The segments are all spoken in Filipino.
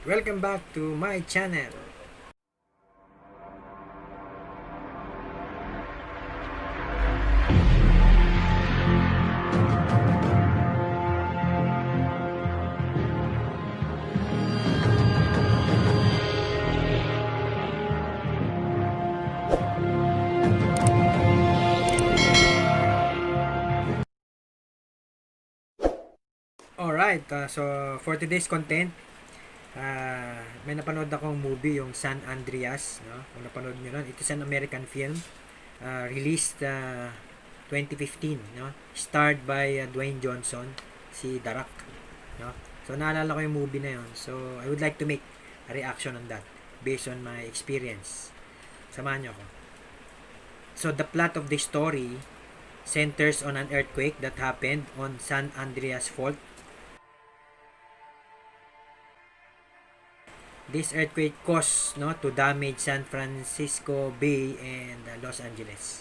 Welcome back to my channel. Alright, so for today's content, may napanood akong movie, yung San Andreas, no? Kung napanood nyo nun, it is an American film, released 2015, no? Starred by Dwayne Johnson, si The Rock, no? So naalala ko yung movie na yun. So I would like to make a reaction on that based on my experience. Samahan nyo ako. So the plot of the story centers on an earthquake that happened on San Andreas Fault. This earthquake caused to damage San Francisco Bay and Los Angeles.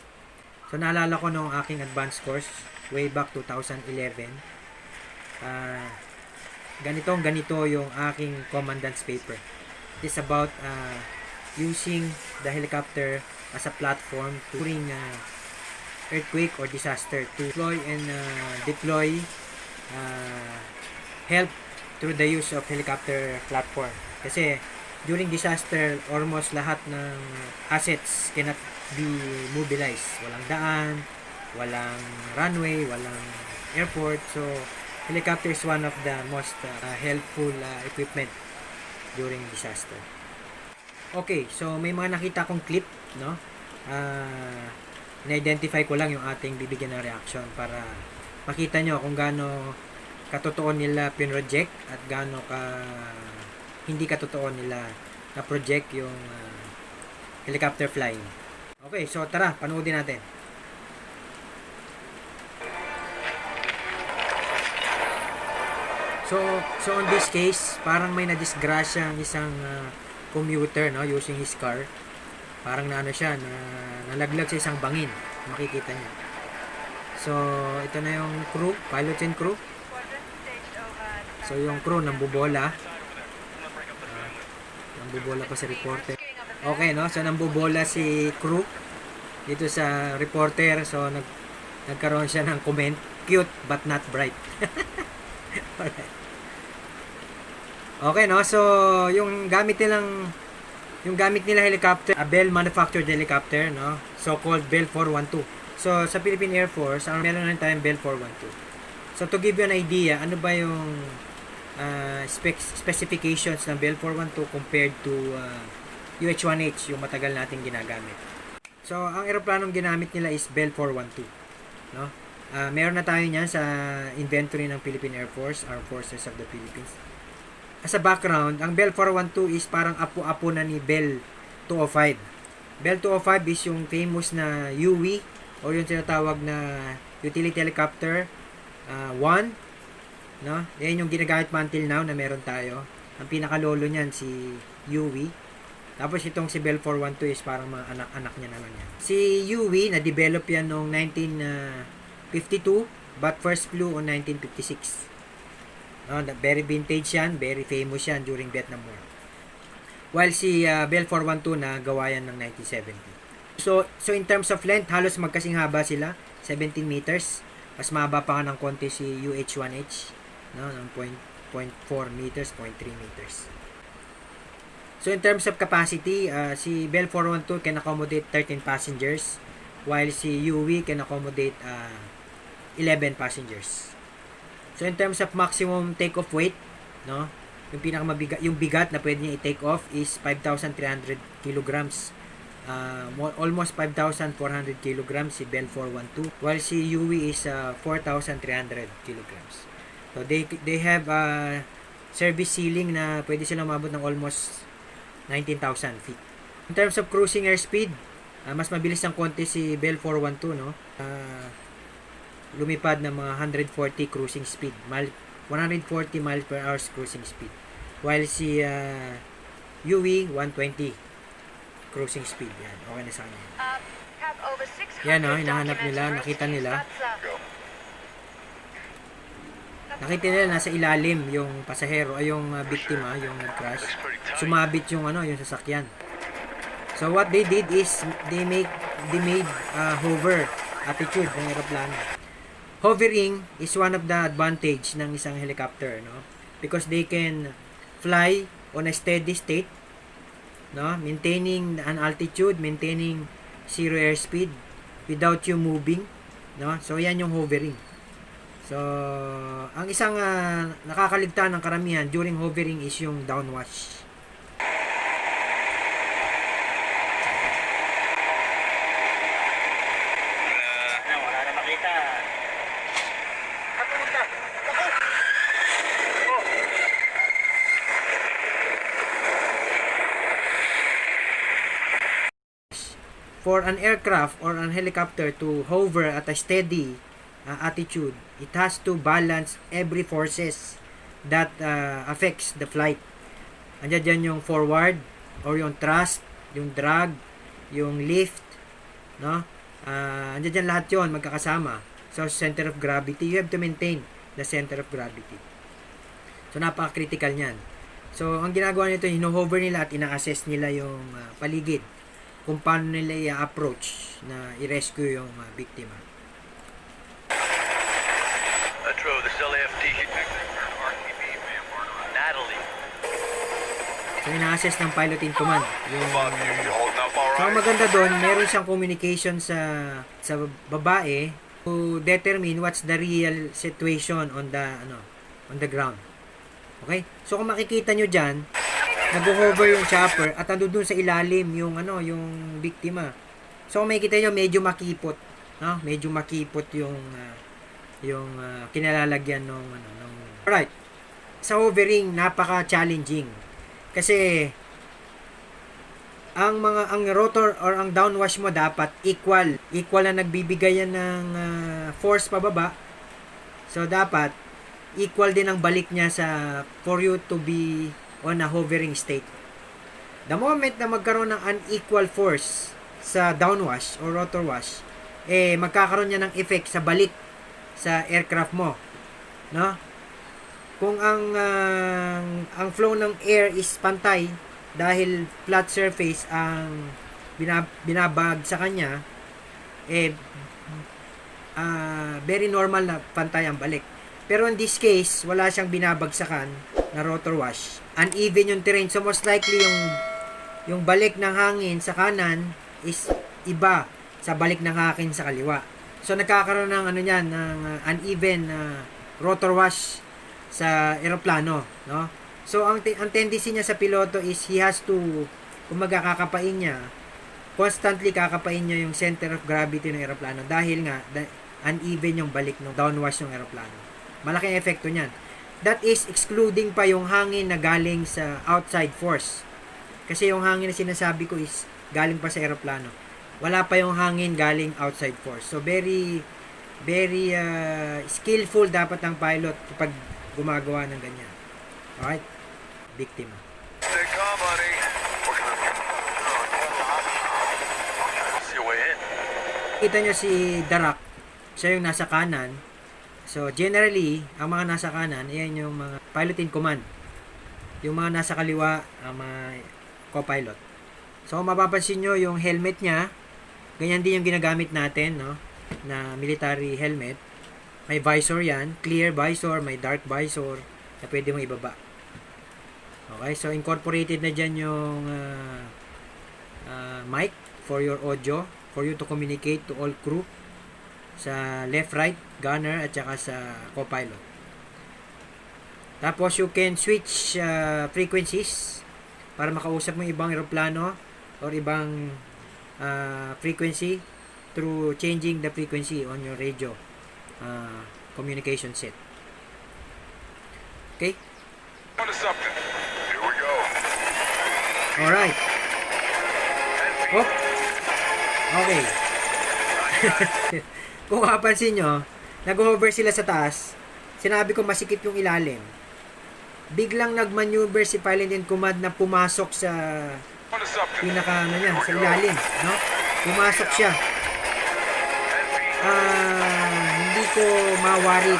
So naalala ko nung aking advanced course way back 2011. Ganito yung aking commandant's paper. It's about using the helicopter as a platform during earthquake or disaster to deploy help through the use of helicopter platform. Kasi during disaster, almost lahat ng assets cannot be mobilized. Walang daan, walang runway, walang airport. So, helicopter is one of the most helpful equipment during disaster. Okay, so may mga nakita kong clip, no? Na-identify ko lang yung ating bibigyan ng reaction para makita nyo kung gaano katotoo nila pinroject at gaano hindi katotoo nila na project yung helicopter flying. Okay, so tara, panoodin natin. So on this case, parang may nadisgrasya ang isang commuter, no, using his car. Parang siya, nalaglag sa isang bangin. Makikita niyo. So, ito na yung crew, pilots and crew. So, yung crew nambubola. Nambubola pa si reporter. Okay, no? So, nambubola si crew dito sa reporter. So, nagkaroon siya ng comment. Cute but not bright. Okay, no? So, yung gamit nila helicopter, a Bell manufactured helicopter, no? So-called Bell 412. So, sa Philippine Air Force, meron na tayong Bell 412. So, to give you an idea, ano ba yung specifications ng Bell 412 compared to UH-1H, yung matagal nating ginagamit. So, ang eroplanong ginamit nila is Bell 412, no? Meron na tayo niyan sa inventory ng Philippine Air Force, Armed Forces of the Philippines. As a background, ang Bell 412 is parang apo-apo na ni Bell 205. Bell 205 is yung famous na UV o yung tinatawag na utility helicopter 1, no? Yan yung ginagamit pa until now na meron tayo. Ang pinakalolo niyan si UV. Tapos itong si Bell 412 is parang mga anak-anak niya naman yan. Si UV na-develop yan noong 1952 but first flew on 1956. Very vintage yan, very famous yan during Vietnam War. While si Bell 412 na gawa yan ng 1970. So in terms of length, halos magkasing haba sila, 17 meters. Mas mahaba pa ng konti si UH-1H, no, ng 0.4 meters, 0.3 meters. So in terms of capacity, si Bell 412 can accommodate 13 passengers, while si UV can accommodate 11 passengers. So in terms of maximum take-off weight, no, yung pinakamabigat, yung bigat na pwede niya i-take off is 5,300 kilograms. Almost 5,400 kilograms si Bell 412, while si UV is 4,300 kilograms. So they have a service ceiling na pwede silang umabot ng almost 19,000 feet. In terms of cruising airspeed, mas mabilis ng konti si Bell 412, no? Lumipad ng mga 140 cruising speed, 140 miles per hour cruising speed, while si UV 120 cruising speed. Yan, okay na sa kanya. Yan, hinahanap nila, nakita nila. Nakita nila nasa ilalim yung pasahero ay yung biktima, yung nag-crash. Sumabit yung yung sasakyan. So what they did is they made hover attitude ng eroplano. Hovering is one of the advantage ng isang helicopter, no? Because they can fly on a steady state, no? Maintaining an altitude, maintaining zero airspeed without you moving, no? So yan yung hovering. So ang isang nakakaligtaan ng karamihan during hovering is yung downwash. Wala na makita. For an aircraft or an helicopter to hover at a steady attitude, it has to balance every forces that affects the flight. Andiyan dyan yung forward or yung thrust, yung drag, yung lift, no? Andiyan dyan lahat yon magkakasama. So, center of gravity, you have to maintain the center of gravity. So, napaka-critical niyan. So, ang ginagawa nito, hino-hover nila at ina-assess nila yung paligid kung paano nila i-approach na i-rescue yung biktima. Metro, this LAFD. Natalie. So, ina-assess ng pilot in command yung You holding up all so, ang right? maganda doon, meron siyang communication sa babae to determine what's the real situation on the ground. Okay? So, kung makikita nyo dyan, nag-hover yung chopper at ando dun sa ilalim yung yung biktima. So, kung makikita nyo, medyo makipot, no? Medyo makipot yung kinalalagyan ng Alright. Sa hovering, napaka-challenging. Kasi ang rotor or ang downwash mo dapat equal na nagbibigay yan ng force pababa. So dapat equal din ang balik niya for you to be on a hovering state. The moment na magkaroon ng unequal force sa downwash or rotor wash, magkakaroon niya ng effect sa balik sa aircraft mo, no? Kung ang flow ng air is pantay dahil flat surface ang binabag sa kanya, very normal na pantay ang balik. Pero in this case, wala siyang binabagsakan na rotor wash. Uneven yung terrain. So most likely yung balik ng hangin sa kanan is iba sa balik ng hangin sa kaliwa. So nagkakaroon ng ng uneven rotor wash sa eroplano, no? So ang tendency niya sa piloto is he has to kakapain niya, constantly kakapain niya yung center of gravity ng eroplano dahil nga uneven yung balik ng downwash ng eroplano. Malaking epekto niyan. That is excluding pa yung hangin na galing sa outside force. Kasi yung hangin na sinasabi ko is galing pa sa eroplano. Wala pa yung hangin galing outside force. So very skillful dapat ang pilot kapag gumagawa ng ganyan. Alright? Biktima. Stay calm, honey. See your way in. Kita nyo si Darak. Siya yung nasa kanan. So, generally, ang mga nasa kanan, yan yung mga pilot in command. Yung mga nasa kaliwa, ang mga co-pilot. So, mapapansin nyo yung helmet niya. Ganyan din yung ginagamit natin, no? Na military helmet. May visor yan. Clear visor, may dark visor na pwede mong ibaba. Okay, so incorporated na dyan yung mic for your audio, for you to communicate to all crew sa left, right, gunner at saka sa co-pilot. Tapos you can switch frequencies para makausap mo ibang eroplano or ibang frequency through changing the frequency on your radio communication set. Okay? On to something. Here we go. Alright. Oh. Okay. Kung mapapansin nyo, nag-hover sila sa taas. Sinabi ko masikip yung ilalim. Biglang nag-maneuver si pilot in command na pumasok sa On to something. pinaka sa ilalim, no? Pumasok siya. Hindi ko mawari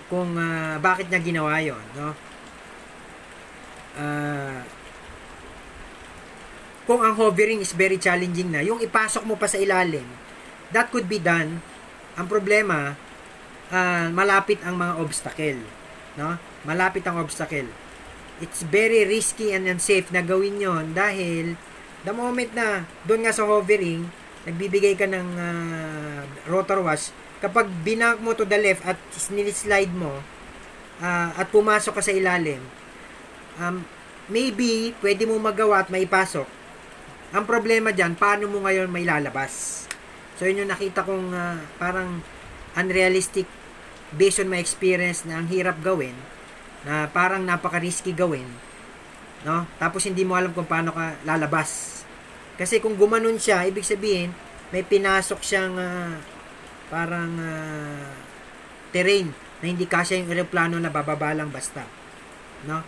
kung bakit niya ginawa yon, no? Kung ang hovering is very challenging na, yung ipasok mo pa sa ilalim, that could be done. Ang problema, malapit ang mga obstacle, no? Malapit ang obstacle. It's very risky and unsafe na gawin yon dahil the moment na doon nga sa hovering, nagbibigay ka ng rotor wash, kapag binak mo to the left at slide mo at pumasok ka sa ilalim, maybe pwede mo magawa at maipasok. Ang problema dyan, paano mo ngayon may lalabas? So yun yung nakita kong parang unrealistic based on my experience na ang hirap gawin, na parang napaka-risky gawin, no? Tapos hindi mo alam kung paano ka lalabas. Kasi kung gumanon siya, ibig sabihin may pinasok siyang parang terrain na hindi kasya yung eroplano na bababa lang basta, no?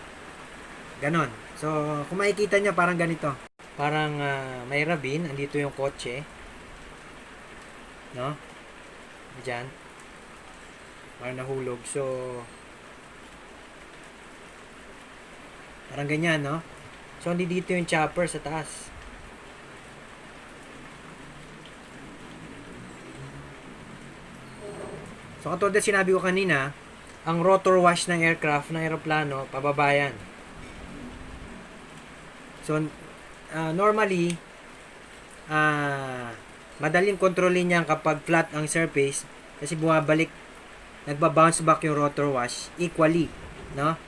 Ganon. So kung makikita nyo, parang ganito. Parang may ravine, andito yung kotse, no? Diyan. Parang nahulog. So parang ganyan, no? So dito yung chopper sa taas. So katulad na sinabi ko kanina, ang rotor wash ng aircraft, ng aeroplano, pababa yan. So normally, madaling kontrolin yan kapag flat ang surface kasi bumabalik, nagba-bounce back yung rotor wash equally, no?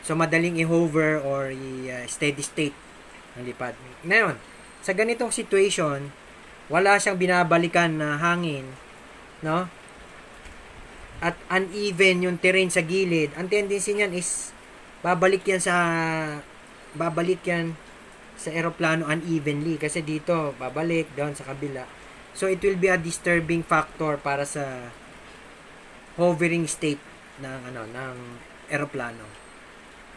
So madaling i-hover or i-steady state ng lipad. Ngayon, sa ganitong situation, wala siyang binabalikan na hangin, no? At uneven yung terrain sa gilid. Ang tendency niyan is babalik yan sa eroplano unevenly kasi dito babalik down sa kabila. So it will be a disturbing factor para sa hovering state ng eroplano.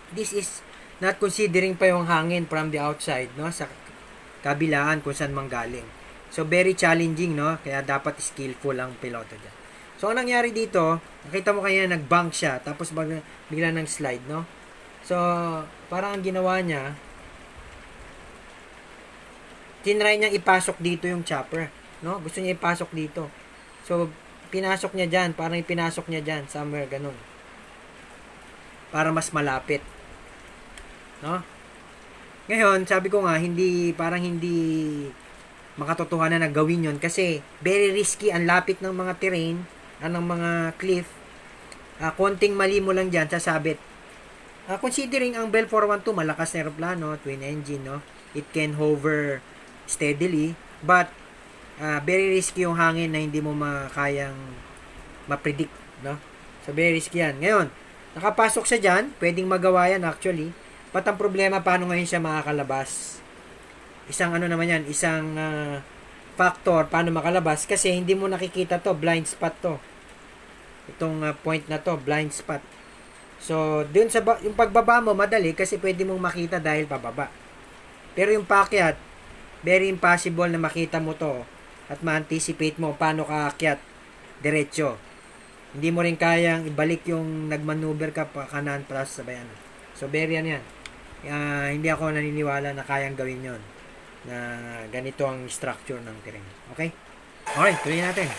This is not considering pa yung hangin from the outside, no, sa kabilaan kung saan manggaling. So very challenging, no, kaya dapat skillful ang piloto diyan. So ang nangyari dito, nakita mo kaya nag-bank siya tapos bigla nang slide, no? So parang ang ginawa niya, tinry niyang ipasok dito yung chopper, no? Gusto niya ipasok dito. So pinasok niya diyan, parang ipinasok niya diyan, somewhere ganun. Para mas malapit. No? Ngayon, sabi ko nga, hindi makatotohanan na gawin yon kasi very risky, ang lapit ng mga terrain, ng mga cliff. Konting mali mo lang diyan, sasabit. Considering ang Bell 412, malakas na aeroplano, twin engine, no? It can hover steadily, but very risky yung hangin na hindi mo makayang ma-predict, no? So very risky yan. Ngayon, nakapasok siya diyan, pwedeng magawa yan actually. But ang problema, paano ngayon siya makakalabas? Isang isang factor paano makalabas kasi hindi mo nakikita to, blind spot to. Itong point na to, blind spot. So, dun sa yung pagbaba mo madali kasi pwede mong makita dahil pababa. Pero yung paakyat, very impossible na makita mo to at ma-anticipate mo paano ka aakyat diretso. Hindi mo rin kayang ibalik yung nagmaneuver ka pa kanan para sa bayan. So, very yan. Hindi ako naniniwala na kayang gawin yon na ganito ang structure ng terrain. Okay? Alright, tuloy natin.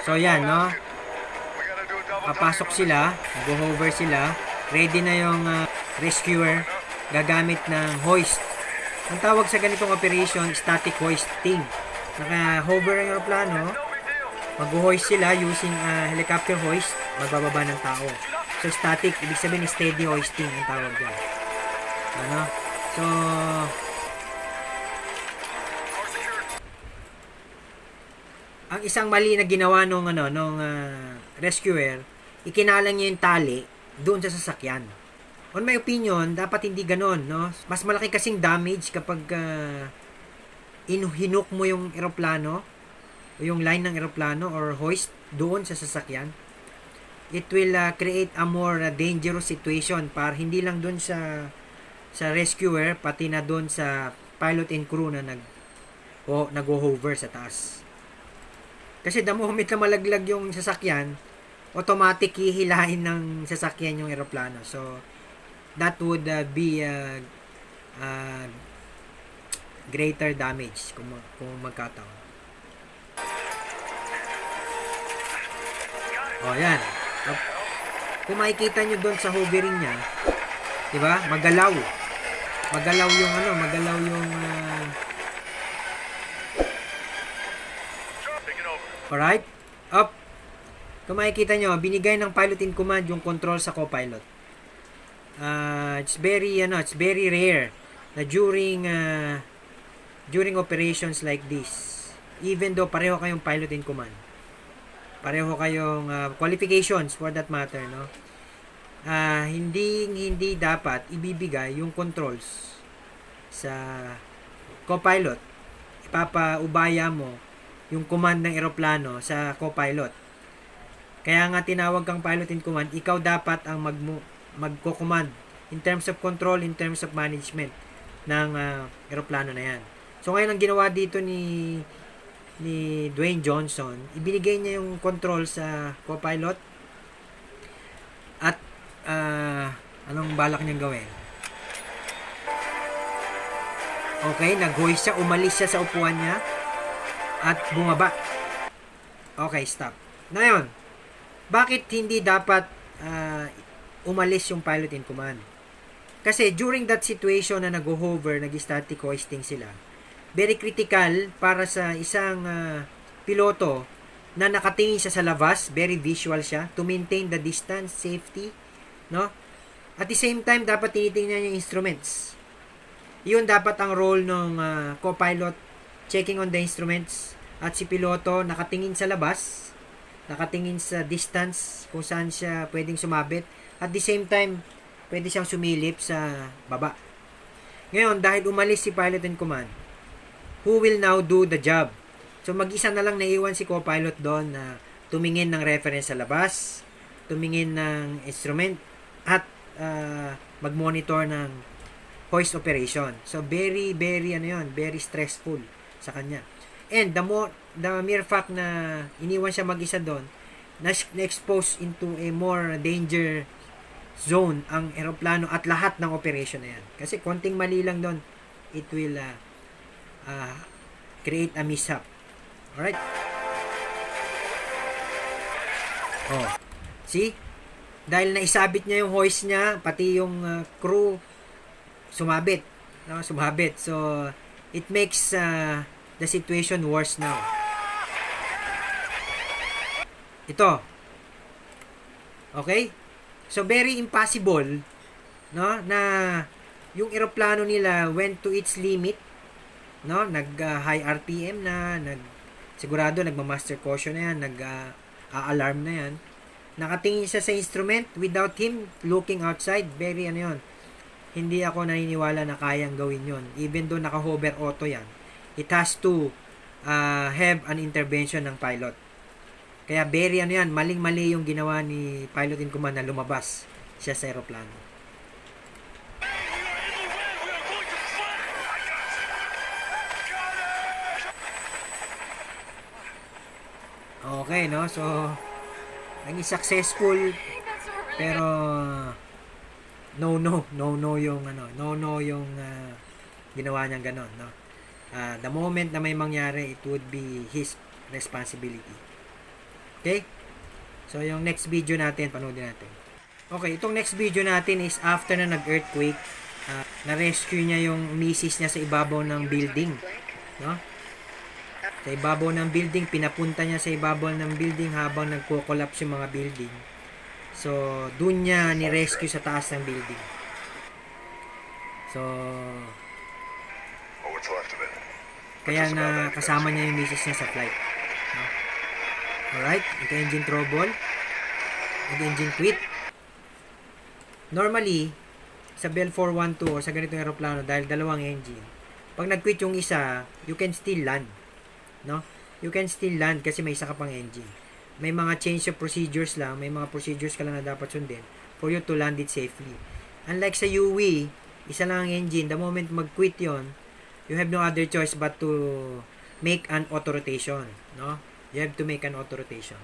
So, yan, no? Papasok sila, nag-hover sila, ready na yung rescuer, gagamit ng hoist. Ang tawag sa ganitong operation, static hoisting. Naka-hover ang aeroplano, mag-hoist sila using helicopter hoist, magbababa ng tao. So, static, ibig sabihin steady hoisting ang tawag dyan. Ano? So, ang isang mali na ginawa nung rescuer, ikinalang niya yung tali doon sa sasakyan. On my opinion, dapat hindi ganon, no? Mas malaki kasing damage kapag hinuk mo yung eroplano, o yung line ng eroplano or hoist doon sa sasakyan. It will create a more dangerous situation para hindi lang doon sa rescuer, pati na doon sa pilot and crew na nag-hover sa taas. Kasi the moment na malaglag yung sasakyan, automatic hihilahin ng sasakyan yung eroplano. So, that would be greater damage kung magkataon. O, yan. Kung makikita nyo doon sa hovering niya, di ba? Magalaw. Magalaw yung alright? Up. Kung makikita nyo, binigay ng pilot in command yung control sa co-pilot. It's very rare na during operations like this, even though pareho kayong pilot in command, pareho kayong qualifications for that matter, no? Hindi dapat ibibigay yung controls sa co-pilot. Ipapaubaya mo yung command ng eroplano sa co-pilot. Kaya nga tinawag kang pilot in command, ikaw dapat ang magko-command in terms of control, in terms of management ng eroplano na yan. So ngayon ang ginawa dito ni Dwayne Johnson, ibinigay niya yung control sa co-pilot at anong balak niyang gawin? Okay, nag-hoist siya, umalis siya sa upuan niya at bumaba. Okay, stop. Ngayon, bakit hindi dapat umalis yung pilot in command? Kasi during that situation na nag-hover, nag-static hoisting sila, very critical para sa isang piloto na nakatingin siya sa labas, very visual siya, to maintain the distance, safety, no? At the same time, dapat tinitingnan yung instruments. Yun dapat ang role ng co-pilot, checking on the instruments, at si piloto nakatingin sa labas, nakatingin sa distance kung saan siya pwedeng sumabit, at the same time, pwede siyang sumilip sa baba. Ngayon, dahil umalis si pilot in command, who will now do the job? So, mag-isa na lang naiwan si co-pilot doon na tumingin ng reference sa labas, tumingin ng instrument, at mag-monitor ng hoist operation. So, very stressful sa kanya. And the mere fact na iniwan siya mag-isa doon, na-expose into a more danger zone ang eroplano at lahat ng operation na yan. Kasi konting mali lang doon, it will create a mishap. Alright? Oh. See? Dahil naisabit niya yung hoist niya, pati yung crew sumabit. No? Sumabit. So, it makes the situation worse now. Ito. Okay? So, very impossible, no, na yung eroplano nila went to its limit, no, nag-high RPM na, sigurado nagma-master caution na yan, nag-alarm na yan. Nakatingin siya sa instrument without him looking outside, very yun. Hindi ako naniniwala na kayang gawin yon. Even though naka-hover auto yan, it has to have an intervention ng pilot. Kaya very yan, maling-mali yung ginawa ni pilot in command na lumabas siya sa aeroplano. Okay, no? So, naging successful, pero no yung ginawa niyang ganon, no? The moment na may mangyari, it would be his responsibility. Okay? So, yung next video natin, panoodin natin. Okay, itong next video natin is after na nag-earthquake, na-rescue niya yung misis niya sa ibabaw ng building. No? Sa ibabaw ng building, pinapunta niya sa ibabaw ng building habang nagko-collapse yung mga building. So, dun niya ni-rescue sa taas ng building. So, what's left of it? kaya na kasama niya yung misis niya sa flight. No? Alright, nagka-engine trouble, nag-engine quit. Normally, sa Bell 412 o sa ganitong aeroplano, dahil dalawang engine, pag nag-quit yung isa, you can still land. No? You can still land kasi may isa ka pang engine. May mga change of procedures lang, may mga procedures ka lang na dapat sundin for you to land it safely. Unlike sa UE, isa lang ang engine, the moment mag-quit yon, you have no other choice but to make an auto rotation. No? You have to make an auto rotation.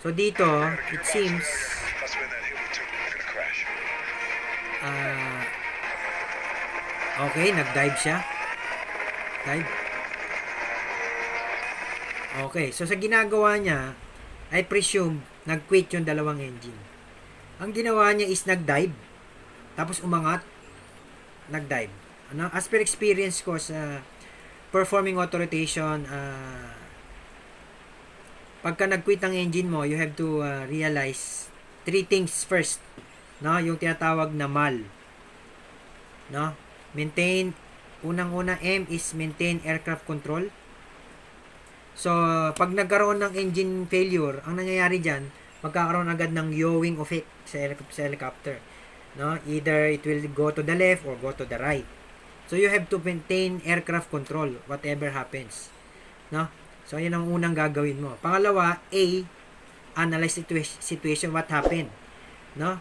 So dito, it seems Must have been that hill we took. We're gonna crash. ah, okay, nag-dive siya. Dive. Okay, so sa ginagawa niya, I presume, nag-quit yung dalawang engine. Ang ginawa niya is nag-dive, tapos umangat, nag-dive. Ano? As per experience ko sa performing auto rotation, pagka nag-quit ang engine mo, you have to realize three things first. No? Yung tinatawag na MAL. No? Maintain, unang-una M is maintain aircraft control. So, pag nagkaroon ng engine failure, ang nangyayari dyan, magkakaroon agad ng yawing effect sa helicopter. No? Either it will go to the left or go to the right. So, you have to maintain aircraft control, whatever happens. No? So, yun ang unang gagawin mo. Pangalawa, A, analyze situation, what happened. No?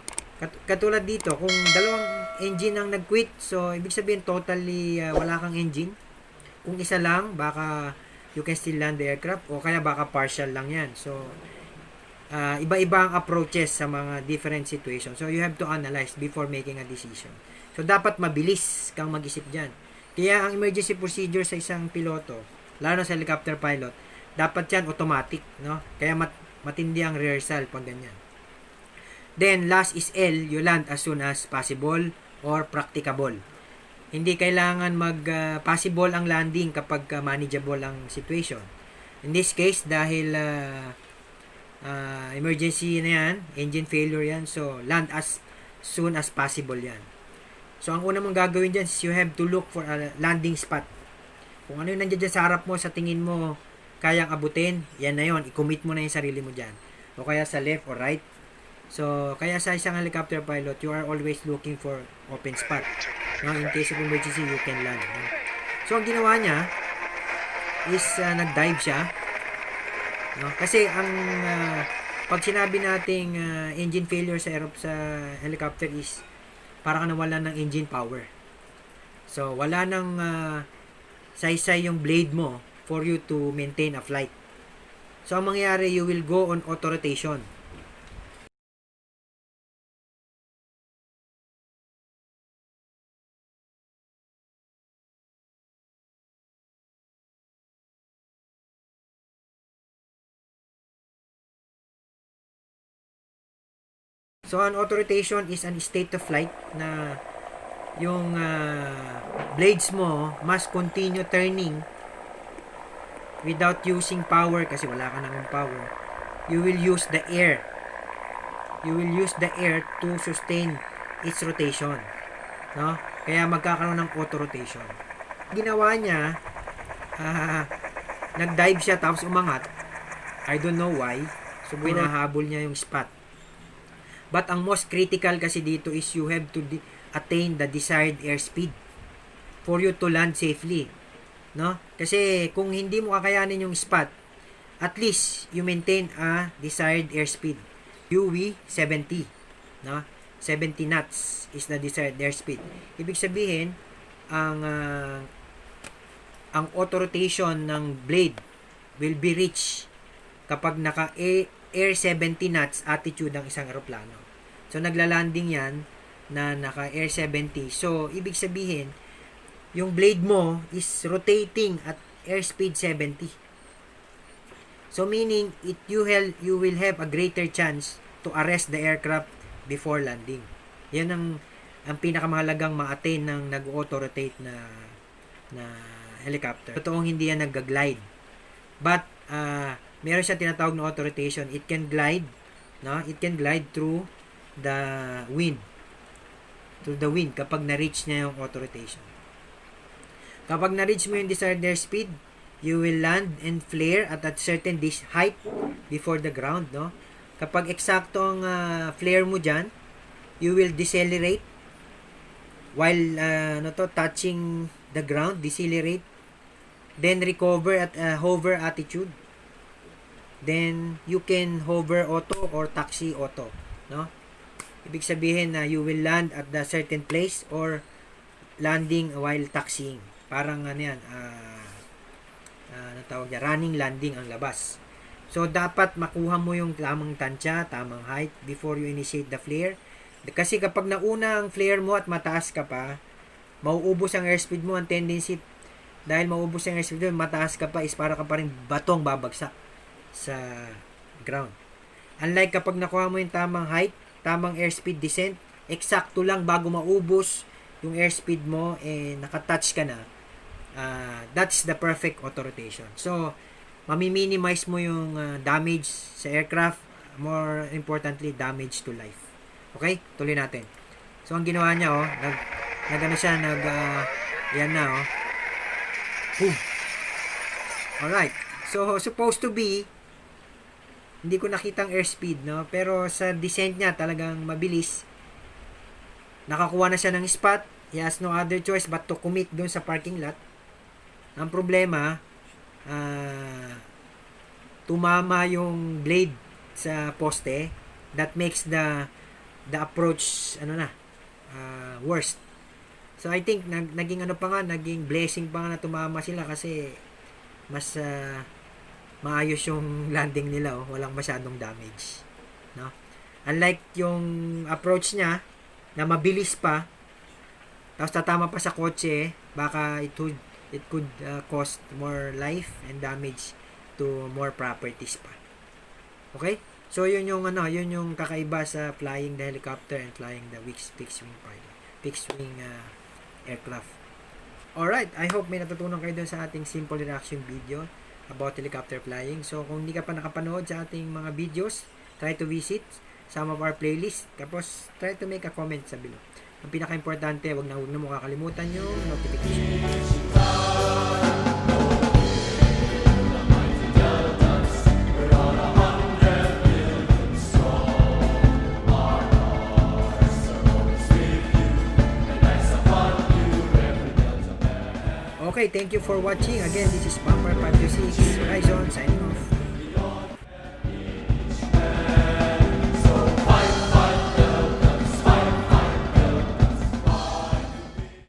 Katulad dito, kung dalawang engine ang nag-quit, so, ibig sabihin, totally wala kang engine. Kung isa lang, baka you can still land the aircraft o kaya baka partial lang yan. So, iba-iba ang approaches sa mga different situations. So, you have to analyze before making a decision. So, dapat mabilis kang mag-isip dyan. Kaya, ang emergency procedure sa isang piloto, lalo na sa helicopter pilot, dapat yan automatic, no? Kaya matindi ang rehearsal pag ganyan. Then, last is L, you land as soon as possible or practicable. Hindi kailangan possible ang landing kapag manageable ang situation. In this case, dahil emergency na yan, engine failure yan, so land as soon as possible yan. So, ang una mong gagawin dyan is you have to look for a landing spot. Kung ano yung nandiyan dyan sa harap mo, sa tingin mo, kayang abutin, yan na yon, i-commit mo na yung sarili mo dyan. O kaya sa left or right. So, kaya sa isang helicopter pilot, you are always looking for open spot. No, in case of emergency, you can land. No? So, ang ginawa niya is nag-dive siya. No? Kasi ang pag sinabi nating engine failure sa helicopter is para ka nawalan ng engine power. So, wala nang saysay yung blade mo for you to maintain a flight. So, ang mangyayari, you will go on auto rotation. So, an auto rotation is an state of flight na yung blades mo must continue turning without using power kasi wala ka namang power. You will use the air. You will use the air to sustain its rotation. No? Kaya magkakaroon ng auto rotation. Ginawa niya, nag-dive siya tapos umangat. I don't know why. So, binahabol niya yung spot. But ang most critical kasi dito is you have to attain the desired airspeed for you to land safely. No? Kasi kung hindi mo kakayanin yung spot, at least you maintain a desired airspeed. UV 70. No? 70 knots is the desired airspeed. Ibig sabihin, ang auto rotation ng blade will be reached kapag naka-air 70 knots attitude ang isang eroplano. So, nagla-landing yan na naka-air 70. So, ibig sabihin, yung blade mo is rotating at airspeed 70. So, meaning, you will have a greater chance to arrest the aircraft before landing. Yan ang pinakamahalagang ma-attain ng nag-auto-rotate na helicopter. Totoong hindi yan nag-glide. But, meron siya tinatawag na auto-rotation. It can glide, no? It can glide through the wind. Through the wind kapag na-reach niya yung auto-rotation. Kapag na-reach mo yung desired airspeed, you will land and flare at a certain height before the ground, no? Kapag eksakto ang flare mo dyan, you will decelerate while touching the ground, decelerate, then recover at hover attitude. Then you can hover auto or taxi auto, no? Ibig sabihin na you will land at the certain place or landing while taxiing. Parang ano yan, tawag niya, running landing ang labas. So, dapat makuha mo yung tamang tansya, tamang height before you initiate the flare. Kasi kapag nauna ang flare mo at mataas ka pa, mauubos ang airspeed mo. Ang tendency, dahil mauubos ang airspeed mo, mataas ka pa, is para ka pa rin batong babagsak sa ground. Unlike kapag nakuha mo yung tamang height, tamang airspeed descent, eksakto lang bago maubos yung airspeed mo, nakatouch ka na, that's the perfect auto rotation. So, mami-minimize mo yung damage sa aircraft, more importantly, damage to life. Okay? Tuloy natin. So, ang ginawa niya, yan na, boom. Alright. So, supposed to be, hindi ko nakita ang airspeed, no? Pero sa descent niya, talagang mabilis. Nakakuha na siya ng spot. He has no other choice but to commit doon sa parking lot. Ang problema, tumama yung blade sa poste. That makes the approach worst. So I think naging blessing pa nga na tumama sila kasi mas maayos yung landing nila, walang masyadong damage, no? Unlike yung approach niya na mabilis pa tapos tatama pa sa kotse, baka it could cost more life and damage to more properties pa. Okay? So yun yung kakaiba sa flying the helicopter and flying the fixed wing aircraft. Alright, I hope may natutunan kayo dun sa ating simple reaction video about helicopter flying. So kung hindi ka pa nakapanood sa ating mga videos, try to visit some of our playlist, tapos try to make a comment sa below. Ang pinaka-importante, wag na mo kakalimutan yung notification. Okay, thank you for watching. Again, this is Bumper 526 Horizon signing off.